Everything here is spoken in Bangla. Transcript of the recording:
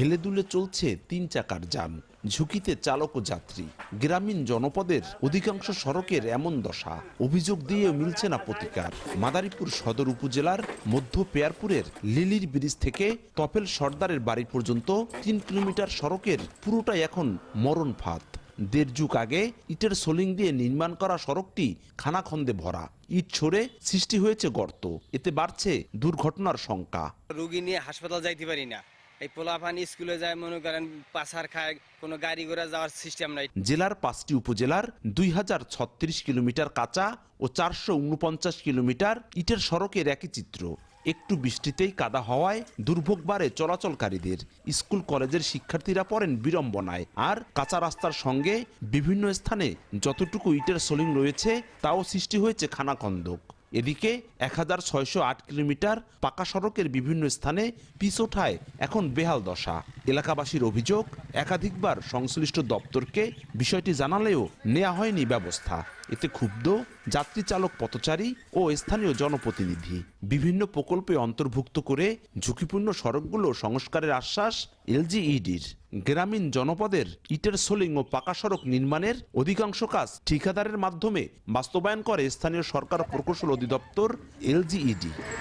হেলে দুলে চলছে 3 চাকার যান, ঝুঁকিতে চালক ও যাত্রী। গ্রামীণ জনপদের অধিকাংশ সড়কের এমন দশা, অভিযোগ দিয়েও মিলছে না প্রতিকার। মাদারীপুর সদর উপজেলার মধ্য পেয়ারপুরের লিলির ব্রিজ থেকে তপেল সর্দারের বাড়ি পর্যন্ত 3 কিলোমিটার সড়কের পুরোটাই এখন মরণ ফাঁদ। 1.5 যুগ আগে ইটের সোলিং দিয়ে নির্মাণ করা সড়কটি খানাখন্দে ভরা, ইট ছড়ে সৃষ্টি হয়েছে গর্ত। এতে বাড়ছে দুর্ঘটনার সংখ্যা। রোগী নিয়ে হাসপাতাল যাইতে পারি না, এই পোলাপান স্কুলে যায়, মনে করেন পাছার খায়, কোনো গাড়ি ঘোড়া যাওয়ার সিস্টেম নাই। জেলার 5টি উপজেলার 2036 কিলোমিটার কাঁচা ও 449 কিলোমিটার ইটের সড়কের একই চিত্র। একটু বৃষ্টিতেই কাদা হওয়ায় দুর্ভোগ বাড়ে চলাচলকারীদের। স্কুল কলেজের শিক্ষার্থীরা পড়েন বিড়ম্বনায়। আর কাঁচা রাস্তার সঙ্গে বিভিন্ন স্থানে যতটুকু ইটের সোলিং রয়েছে তাও সৃষ্টি হয়েছে খানাখন্দক। এদিকে 1608 কিলোমিটার পাকা সড়কের বিভিন্ন স্থানে পিচ ওঠায় এখন বেহাল দশা। এলাকাবাসীর অভিযোগ, একাধিকবার সংশ্লিষ্ট দপ্তরকে বিষয়টি জানালেও নেওয়া হয়নি ব্যবস্থা। এতে ক্ষুব্ধ যাত্রী চালক, পথচারী ও স্থানীয় জনপ্রতিনিধি। বিভিন্ন প্রকল্পে অন্তর্ভুক্ত করে ঝুঁকিপূর্ণ সড়কগুলো সংস্কারের আশ্বাস এলজিইডির। গ্রামীণ জনপদের ইটের সোলিং ও পাকা সড়ক নির্মাণের অধিকাংশ কাজ ঠিকাদারের মাধ্যমে বাস্তবায়ন করে স্থানীয় সরকার প্রকৌশল অধিদপ্তর এলজিইডি।